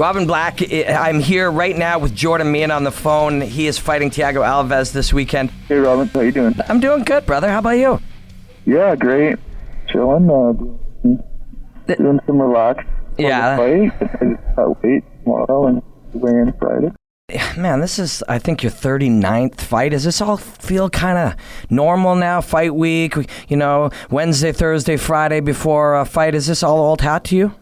Robin Black, I'm here right now with Jordan Meehan on the phone. He is fighting Thiago Alves this weekend. Hey, Robin. How you doing? I'm doing good, brother. How about you? Yeah, great. Chilling. Doing some relaxed. Yeah. Fight. I got weight tomorrow and weigh in Friday. Man, this is, I think, your 39th fight. Does this all feel kind of normal now? Fight week, you know, Wednesday, Thursday, Friday before a fight. Is this all old hat to you?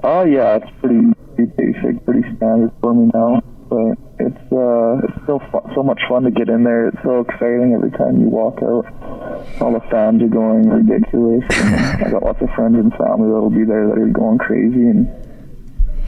Oh, yeah. It's pretty basic, pretty standard for me now. But it's still so much fun to get in there. It's so exciting every time you walk out. All the fans are going ridiculous. And I got lots of friends and family that'll be there that are going crazy. And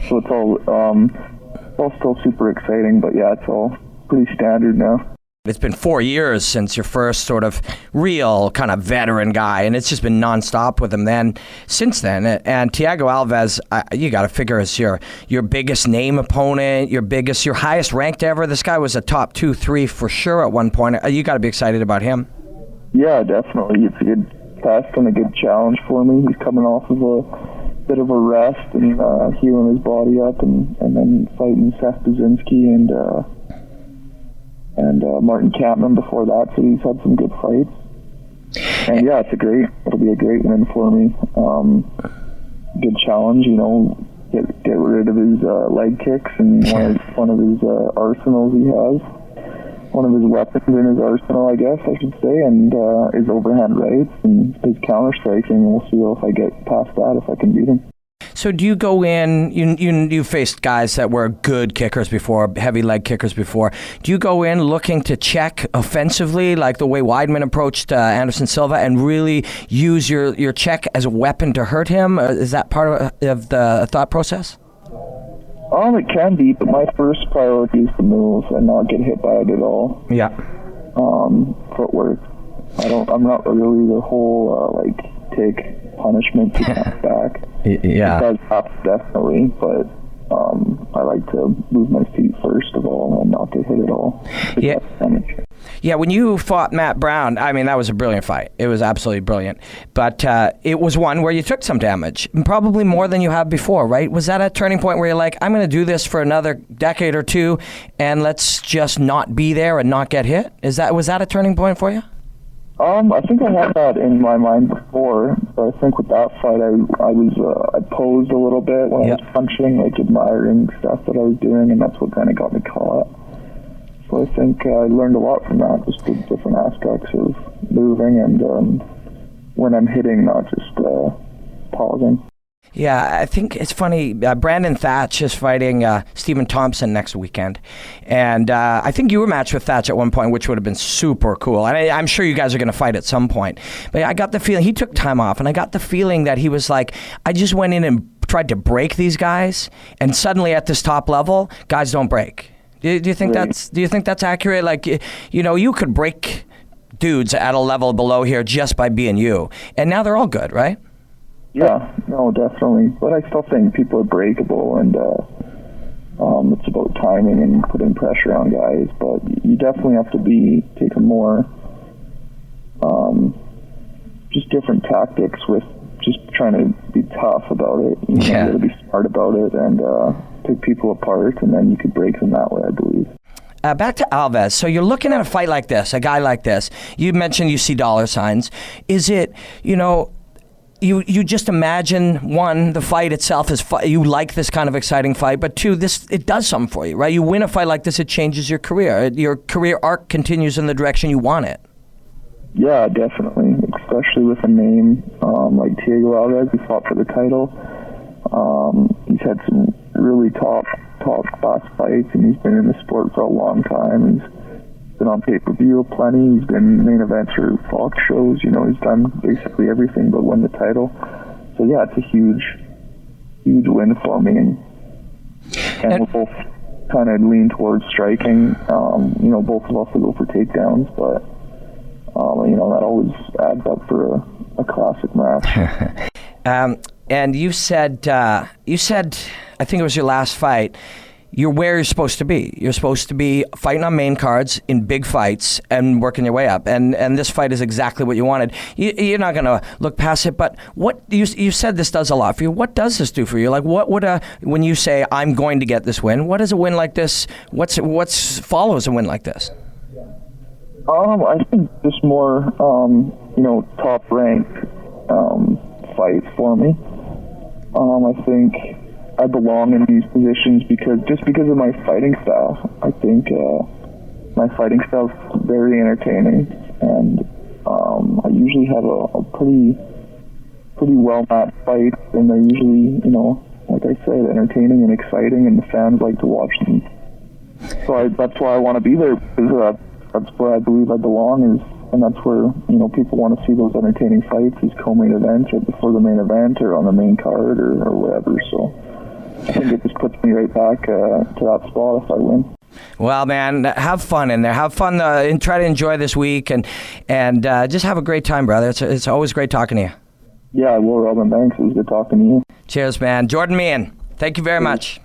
so it's all still super exciting, but yeah, it's all pretty standard now. It's been 4 years since your first sort of real kind of veteran guy, and it's just been nonstop with him since then. And Thiago Alves, you got to figure is your biggest name opponent, your highest ranked ever. This guy was a top 2-3 for sure at one point. You got to be excited about him. Yeah, definitely. It's a good test and a good challenge for me. He's coming off of a bit of a rest and healing his body up, and then fighting Seth Brzezinski and Martin Kampman before that, so he's had some good fights. And yeah, it'll be a great win for me. Good challenge, you know, get rid of his leg kicks and one of his arsenals he has. One of his weapons in his arsenal, I guess I should say, and his overhand rights and his counter striking. We'll see if I get past that, if I can beat him. So do you go in, you faced guys that were good kickers before, heavy leg kickers before. Do you go in looking to check offensively, like the way Weidman approached Anderson Silva, and really use your check as a weapon to hurt him? Is that part of the thought process? It can be, but my first priority is to move and not get hit by it at all. Yeah. Footwork. I'm not really the whole take punishment to come back. Yeah. It does happen, definitely, but I like to move my feet first of all and not get hit at all. Yeah. Yeah, when you fought Matt Brown, I mean, that was a brilliant fight. It was absolutely brilliant. But it was one where you took some damage, probably more than you have before, right? Was that a turning point where you're like, I'm going to do this for another decade or two, and let's just not be there and not get hit? Was that a turning point for you? I think I had that in my mind before, but I think with that fight, I posed a little bit when I was punching, like admiring stuff that I was doing, and that's what kind of got me caught. So I think I learned a lot from that, just the different aspects of moving and when I'm hitting, not just pausing. Yeah, I think it's funny. Brandon Thatch is fighting Stephen Thompson next weekend. And I think you were matched with Thatch at one point, which would have been super cool. And I'm sure you guys are going to fight at some point. But I got the feeling, he took time off, and I got the feeling that he was like, I just went in and tried to break these guys, and suddenly at this top level, guys don't break. Do you think that's accurate? Like, you know, you could break dudes at a level below here just by being you. And now they're all good, right? Yeah, no, definitely. But I still think people are breakable, and it's about timing and putting pressure on guys. But you definitely have to take a more just different tactics with just trying to be tough about it. You got to be smart about it and pick people apart, and then you could break them that way, I believe. Back to Alves. So you're looking at a fight like this, a guy like this. You mentioned you see dollar signs. Is it, you know, you just imagine, one, the fight itself is you like this kind of exciting fight, but two, it does something for you, right? You win a fight like this, it changes your career. Your career arc continues in the direction you want it. Yeah, definitely, especially with a name like Thiago Alves, who fought for the title. He's had some really top class fights, and he's been in the sport for a long time. He's been on pay-per-view plenty. He's been main events for Fox shows. You know, he's done basically everything but win the title. So yeah, it's a huge win for me. And we both kind of lean towards striking. You know, both of us will go for takedowns, but you know, that always adds up for a classic match. And you said, I think it was your last fight, you're where you're supposed to be. You're supposed to be fighting on main cards in big fights and working your way up. And this fight is exactly what you wanted. You're not going to look past it, but what you said this does a lot for you. What does this do for you? Like, what would when you say, I'm going to get this win, what does a win like this, what's follows a win like this? I think just more, top ranked fights for me. I think I belong in these positions because of my fighting style. I think my fighting style is very entertaining, and I usually have a pretty well matched fight, and they're usually, like I said, entertaining and exciting, and the fans like to watch them. So that's why I want to be there, because that's where I believe I belong, and that's where people want to see those entertaining fights, these co-main events, or before the main event, or on the main card, or whatever. So I think it just puts me right back to that spot if I win. Well, man, have fun in there. Have fun and try to enjoy this week, and just have a great time, brother. It's always great talking to you. Yeah, I will, Robin. Thanks. It was good talking to you. Cheers, man. Jordan Meehan, thank you very much.